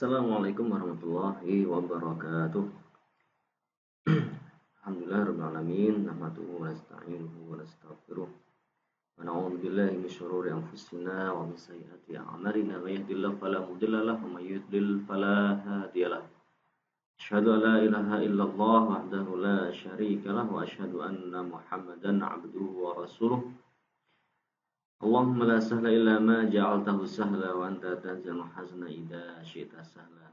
Assalamualaikum warahmatullahi wabarakatuh. Alhamdulillah rabbil alamin, nahmaduhu wa nasta'inuhu wa nastaghfiruh. Wa na'udzu billahi min syururi anfusina wa min sayyiati a'malina. May yahdihillahu fala mudilla lahu wa may yudlil fala hadiya lahu. Asyhadu an la ilaha illallah wahdahu la syarika lahu wa asyhadu anna Muhammadan 'abduhu wa rasuluh. Allahumma la sahla illa ma ja'altahu sahla wa anta tanzilul hazna idza syi'ta sahla.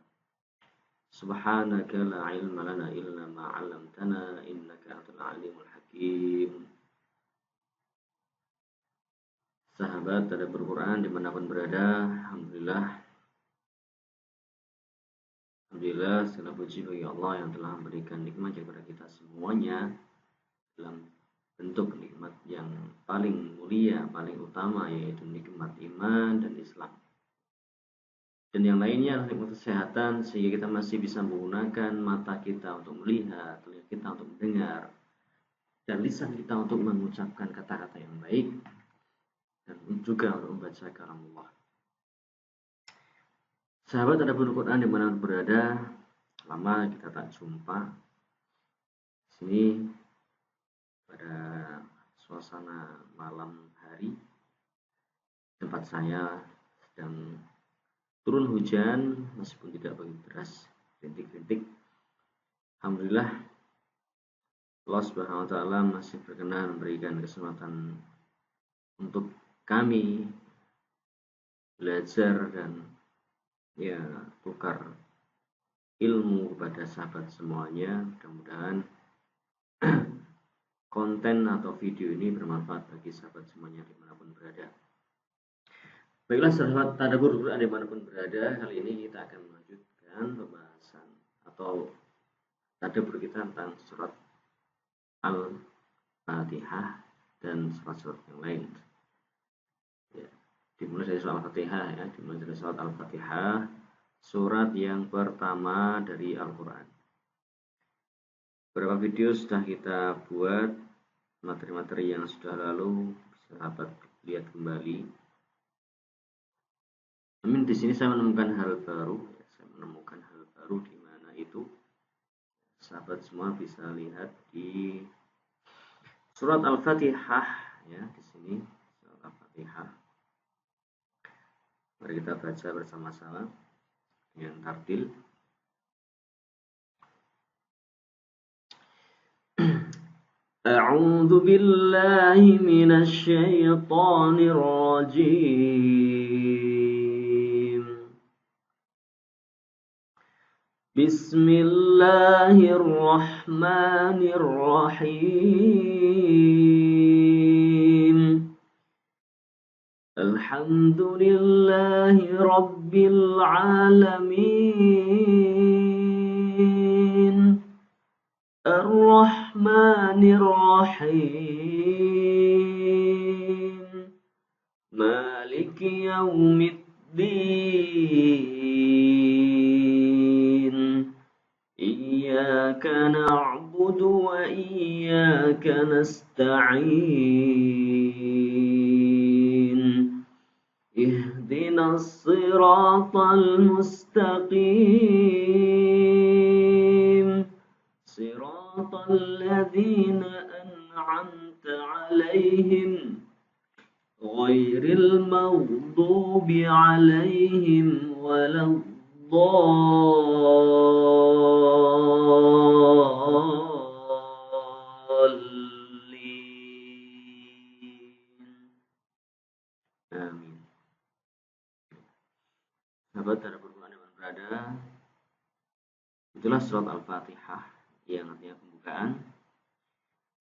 Subhanaka la ilma lana illa ma 'allamtana innaka antal alimul hakim. Sahabat tadabbur Quran dimanapun berada, Alhamdulillah segala puji bagi Allah yang telah memberikan nikmat kepada kita semuanya dalam bentuk nikmat yang paling mulia, paling utama, yaitu nikmat iman dan Islam. Dan yang lainnya adalah nikmat kesehatan, sehingga kita masih bisa menggunakan mata kita untuk melihat, telinga kita untuk mendengar, dan lisan kita untuk mengucapkan kata-kata yang baik, dan juga untuk membaca kalam Allah. Sahabat tadabbur Quran dimana berada, lama kita tak jumpa. Sini pada suasana malam hari, tempat saya sedang turun hujan, meskipun tidak begitu deras, rintik-rintik. Alhamdulillah, Allah Subhanahu wa Ta'ala masih berkenan memberikan kesempatan untuk kami belajar dan tukar ilmu kepada sahabat semuanya. Mudah-mudahan konten atau video ini bermanfaat bagi sahabat semuanya dimanapun berada. Baiklah sahabat tadabbur Quran dimanapun berada, kali ini kita akan melanjutkan pembahasan atau tadabbur kita tentang surat Al-Fatihah dan surat-surat yang lain. Dimulai dari surat Al-Fatihah dimulai dari surat Al-Fatihah, surat yang pertama dari Al-Quran. Beberapa video sudah kita buat, materi-materi yang sudah lalu sahabat lihat kembali. Namun di sini saya menemukan hal baru, di mana itu sahabat semua bisa lihat di surat Al-Fatihah di sini surat Al-Fatihah. Mari kita baca bersama-sama dengan tartil. A'udzu billahi minasy syaithanir rajim. Bismillahirrahmanirrahim. Alhamdulillahi rabbil alamin. Ar-Rahmanir Rahim. Maliki yaumiddin. Iyyaka na'budu wa iyyaka nasta'in. Ihdinas siratal mustaqim. Siratal ladzina an'amta 'alaihim ghairil maghdubi 'alaihim waladdallin. Amin. Sahabat tadabbur Quran yang berada, itulah surat Al-Fatihah yang artinya pembukaan.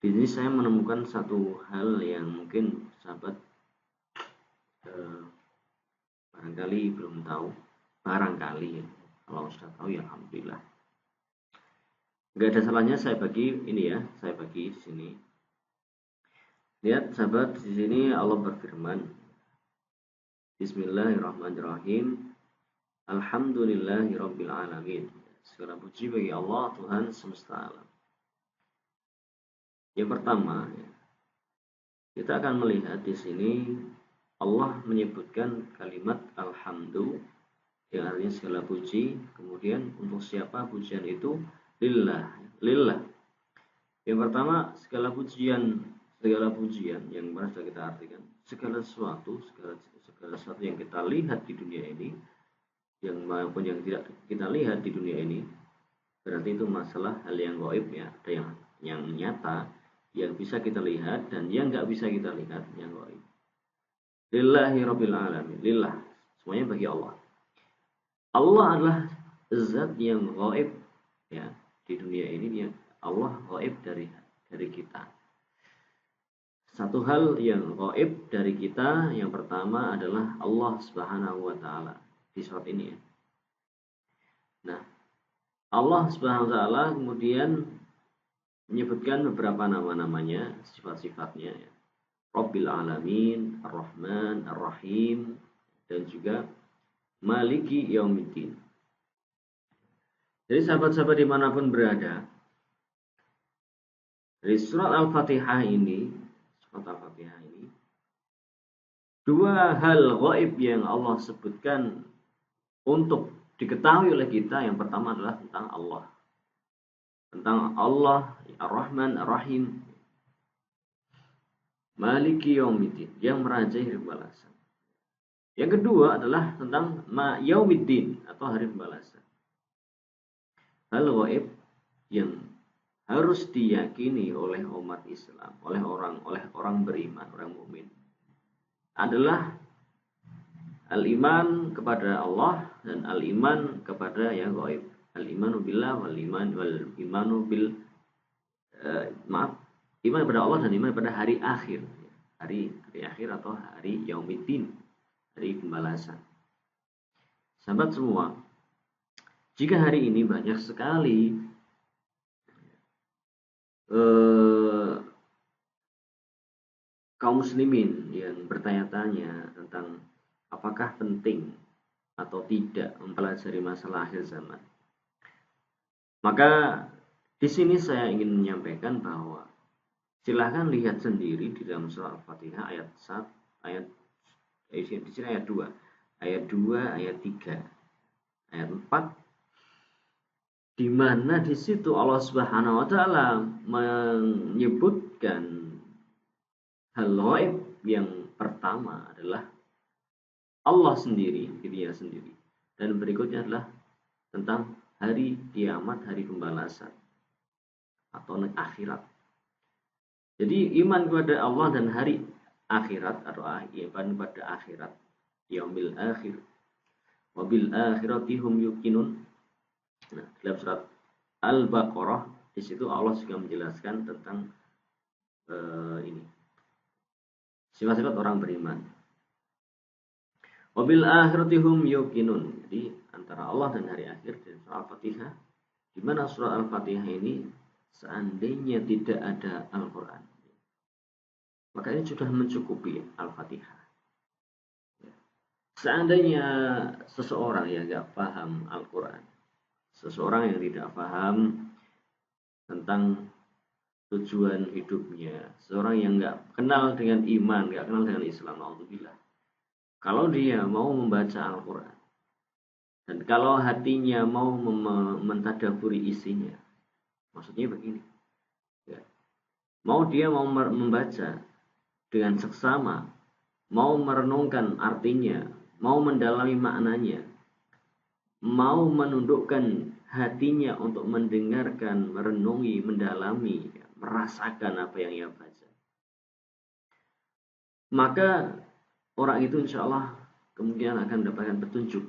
Di sini saya menemukan satu hal yang mungkin sahabat barangkali belum tahu, kalau sudah tahu ya alhamdulillah. Nggak ada salahnya saya bagi di sini. Lihat sahabat, di sini Allah berfirman, Bismillahirrahmanirrahim. Alhamdulillahirabbil alamin. Segala puji bagi Allah, Tuhan semesta alam. Yang pertama, kita akan melihat di sini Allah menyebutkan kalimat alhamdu yang artinya segala puji. Kemudian untuk siapa pujian itu? Lillah. Lillah. Yang pertama, segala pujian yang mana sudah kita artikan, segala sesuatu yang kita lihat di dunia ini, yang maupun yang tidak kita lihat di dunia ini, berarti itu masalah hal yang gaib ya. Ada yang nyata, yang bisa kita lihat, dan yang nggak bisa kita lihat, yang gaib. Lillahi rabbil alamin. Lillah, semuanya bagi Allah. Allah adalah zat yang gaib ya di dunia ini. Yang Allah gaib dari kita. Satu hal yang gaib dari kita yang pertama adalah Allah Subhanahu wa taala di surat ini ya. Nah, Allah Subhanahu wa taala kemudian menyebutkan beberapa nama-namanya, sifat-sifatnya ya. Rabbil alamin, Ar-Rahman, Ar-Rahim, dan juga Maliki Yaumiddin. Jadi sahabat-sahabat dimanapun berada, dari surat Al-Fatihah ini, dua hal gaib yang Allah sebutkan untuk diketahui oleh kita. Yang pertama adalah tentang Allah. Tentang Allah, Ar-Rahman, Ar-Rahim, Maliki Yaumiddin, yang merajai hari pembalasan. Yang kedua adalah tentang Yaumiddin atau hari pembalasan. Hal gaib yang harus diyakini oleh umat Islam, oleh orang beriman, orang mukmin, adalah al-iman kepada Allah dan al-iman kepada yang gaib. Al-imanu billah iman kepada Allah dan iman pada hari akhir. Hari akhir atau hari Yaumiddin, hari pembalasan. Sahabat semua, jika hari ini banyak sekali kaum muslimin yang bertanya-tanya tentang apakah penting atau tidak mempelajari masalah akhir zaman, maka di sini saya ingin menyampaikan bahwa silahkan lihat sendiri di dalam surah Al-Fatihah ayat 2, ayat 3, ayat 4, di mana di situ Allah Subhanahu wa taala menyebutkan hal gaib yang pertama adalah Allah sendiri, dirinya sendiri, dan berikutnya adalah tentang hari kiamat, hari pembalasan atau akhirat. Jadi iman kepada Allah dan hari akhirat atau iman pada akhirat, yaumil akhir, wabil akhirati hum yuqinun. Nah, dalam surat Al-Baqarah di situ Allah juga menjelaskan tentang ini sifat-sifat orang beriman. Wabil akhirati hum yuqinun. Jadi antara Allah dan hari akhir di surah Al-Fatihah, di mana surah Al-Fatihah ini seandainya tidak ada Al-Qur'an, maka ini sudah mencukupi Al-Fatihah. Seandainya seseorang yang tidak paham Al-Qur'an, seseorang yang tidak paham tentang tujuan hidupnya, seseorang yang nggak kenal dengan iman, nggak kenal dengan Islam, alhamdulillah, kalau dia mau membaca Al-Quran dan kalau hatinya mau mentadaburi isinya, maksudnya begini ya, dia mau membaca dengan seksama, mau merenungkan artinya, mau mendalami maknanya, mau menundukkan hatinya untuk mendengarkan, merenungi, mendalami, merasakan apa yang ia baca, maka orang itu insya Allah kemungkinan akan mendapatkan petunjuk,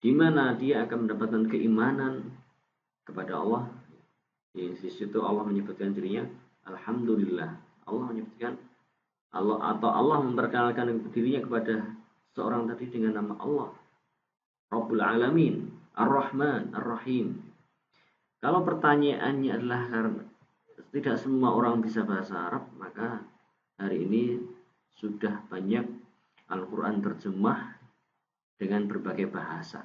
di mana dia akan mendapatkan keimanan kepada Allah. Di situ Allah menyebutkan dirinya Alhamdulillah. Allah menyebutkan Allah memperkenalkan dirinya kepada seorang tadi dengan nama Allah, Rabbul Alamin, Ar-Rahman, Ar-Rahim. Kalau pertanyaannya adalah karena tidak semua orang bisa bahasa Arab, maka hari ini sudah banyak Al-Quran terjemah dengan berbagai bahasa.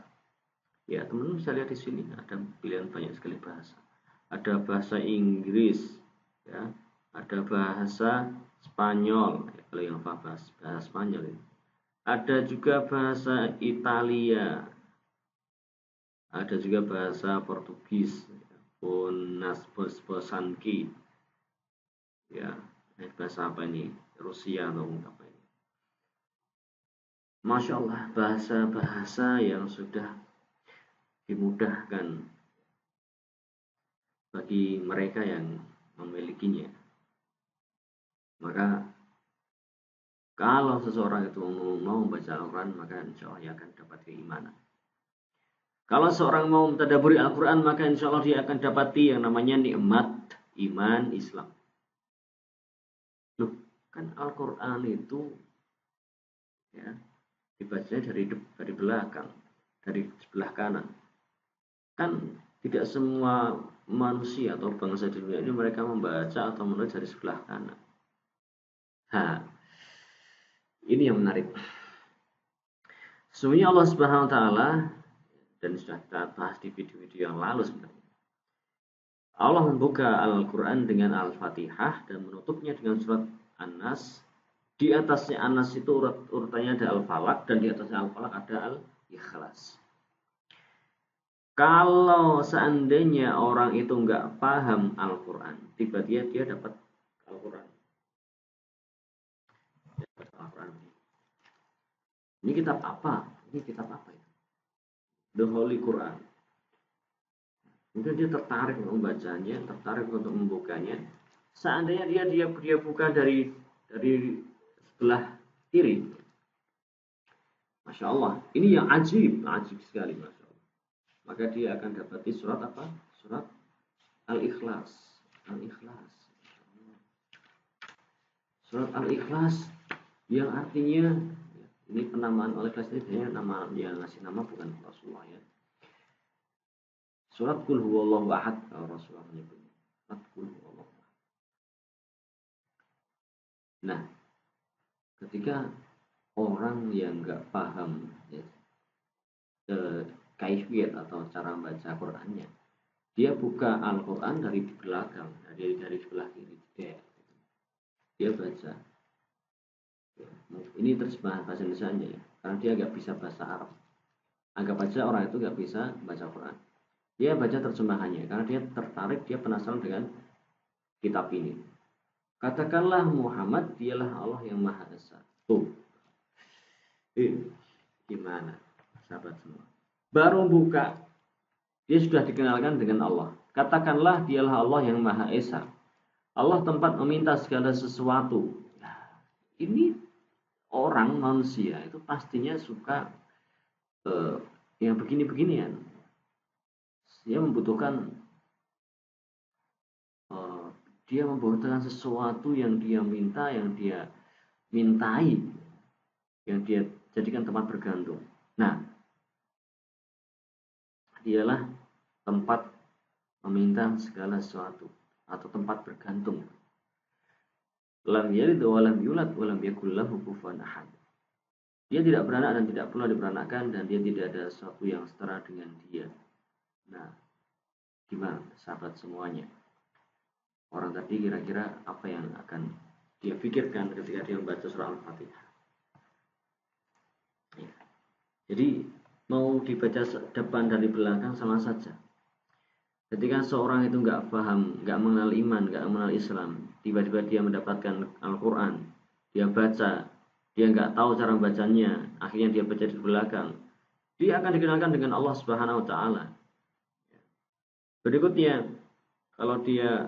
Ya, teman-teman bisa lihat di sini ada pilihan banyak sekali bahasa. Ada bahasa Inggris, ya, ada bahasa Spanyol. Ya, kalau yang bahasa Spanyol ini. ada juga bahasa Italia, ada juga bahasa Portugis, Bonas Bosanki, ya, bahasa apa ini? Rusia atau apa ini? Masya Allah, bahasa-bahasa yang sudah dimudahkan bagi mereka yang memilikinya. Maka kalau seseorang itu mau membaca Al-Quran, maka insya Allah dia akan dapat keimanan. Kalau seorang mau mentadaburi Al-Quran, maka insya Allah dia akan dapati yang namanya nikmat iman Islam. Loh, kan Al-Quran itu ya dibacanya dari belakang, dari sebelah kanan. Kan tidak semua manusia atau bangsa di dunia ini mereka membaca atau menulis dari sebelah kanan. Ini yang menarik. Sesungguhnya Allah Subhanahu wa taala, dan sudah kita bahas di video-video yang lalu sebenarnya. Allah membuka Al-Quran dengan Al-Fatihah dan menutupnya dengan surat An-Nas. Di atasnya An-Nas itu urutannya ada Al-Falaq, dan di atasnya Al-Falaq ada Al-Ikhlas. Kalau seandainya orang itu nggak paham Al-Quran, tiba-tiba dia dapat Al-Quran. Ini kitab apa? Ini kitab apa itu? The Holy Quran. Mungkin dia tertarik untuk membacanya, tertarik untuk membukanya. Seandainya dia buka dari sebelah kiri, Masya Allah, ini yang ajib sekali, Masya Allah. Maka dia akan dapati surat apa? Surat Al-Ikhlas. Al-Ikhlas. Surat Al-Ikhlas yang artinya, ini penamaan Al-Ikhlas ini nama yang ngasih nama bukan Rasulullah ya. Surat Qul Huwallahu Ahad, kalau Rasulullah menyebutnya. Surat Qul Huwallahu Ahad. Nah, ketika orang yang nggak paham ya, kaifiyat atau cara membaca Qurannya, dia buka Al-Quran dari belakang, dari sebelah kiri, dia baca. Ya, ini terjemahan bahasa Indonesia ya, karena dia nggak bisa bahasa Arab. Anggap aja orang itu nggak bisa baca Quran. Dia baca terjemahannya karena dia tertarik, dia penasaran dengan kitab ini. Katakanlah Muhammad dialah Allah yang Maha Esa. Tuh. Gimana sahabat semua? Baru buka, dia sudah dikenalkan dengan Allah. Katakanlah dialah Allah yang Maha Esa. Allah tempat meminta segala sesuatu. Ini orang manusia itu pastinya suka yang begini-beginian. Dia membutuhkan sesuatu yang dia minta, yang dia mintai, yang dia jadikan tempat bergantung. Nah, dialah tempat meminta segala sesuatu atau tempat bergantung. Lam yalid wa lam yulad wa lam yakul lahu kufuwan ahad. Dia tidak beranak dan tidak pula diberanakkan, dan dia tidak ada sesuatu yang setara dengan dia. Nah, gimana sahabat semuanya? Orang tadi kira-kira apa yang akan dia pikirkan ketika dia membaca surah Al-Fatihah? Ya. Jadi mau dibaca depan dari belakang sama saja. Ketika seorang itu nggak paham, nggak mengenal iman, nggak mengenal Islam, tiba-tiba dia mendapatkan Al-Quran, dia baca, dia nggak tahu cara membacanya, akhirnya dia baca di belakang, dia akan dikenalkan dengan Allah Subhanahu Wa Taala. Berikutnya, kalau dia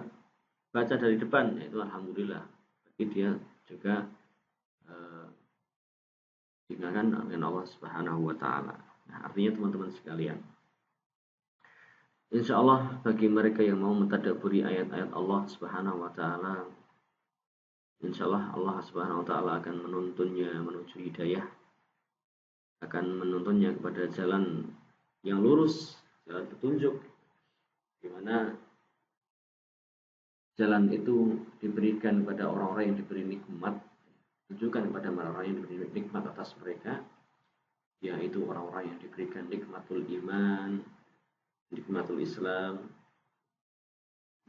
baca dari depan, itu alhamdulillah, bagi dia juga dikenalkan dengan Allah Subhanahu Wa Taala. Nah, artinya teman-teman sekalian, insya Allah bagi mereka yang mau mentadabburi ayat-ayat Allah Subhanahu Wa Taala, insya Allah Allah Subhanahu Wa Taala akan menuntunnya menuju hidayah, akan menuntunnya kepada jalan yang lurus, jalan petunjuk, di mana jalan itu diberikan kepada orang-orang yang diberi nikmat, tunjukkan kepada orang-orang yang diberi nikmat atas mereka, yaitu orang-orang yang diberikan nikmatul iman, nikmatul Islam,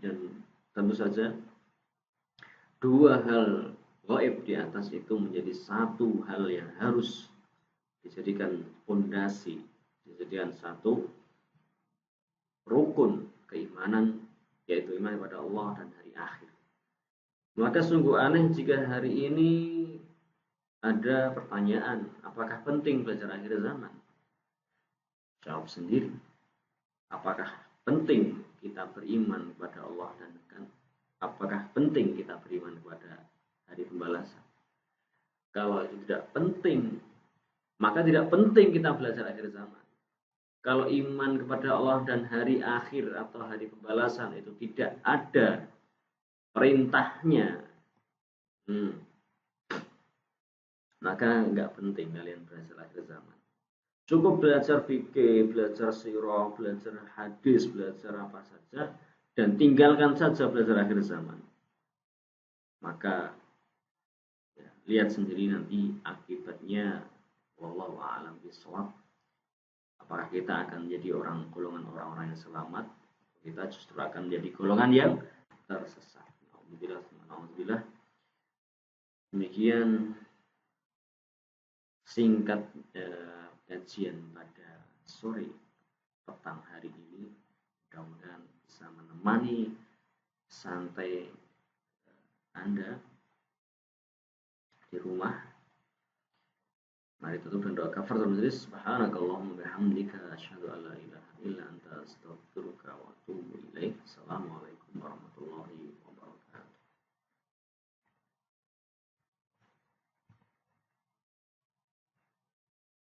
dan tentu saja dua hal gaib di atas itu menjadi satu hal yang harus dijadikan fondasi, dijadikan satu rukun keimanan, yaitu iman kepada Allah dan hari akhir. Maka sungguh aneh jika hari ini ada pertanyaan, apakah penting belajar akhir zaman? Jawab sendiri. Apakah penting kita beriman kepada Allah dan apakah penting kita beriman kepada hari pembalasan? Kalau itu tidak penting, maka tidak penting kita belajar akhir zaman. Kalau iman kepada Allah dan hari akhir atau hari pembalasan itu tidak ada perintahnya, maka nggak penting kalian belajar akhir zaman. Cukup belajar fikih, belajar sirah, belajar hadis, belajar apa saja, dan tinggalkan saja belajar akhir zaman. Maka ya, lihat sendiri nanti akibatnya. Wallahu a'lam bishawab. Apakah kita akan menjadi golongan orang-orang yang selamat? Kita justru akan menjadi golongan yang tersesat. Alhamdulillah. Demikian singkat kajian pada sore petang hari ini. Mudah-mudahan bisa menemani santai Anda di rumah. Mari tutup dan doa kafaratul majelis. Subhanakallahumma bihamdika asyhadu an la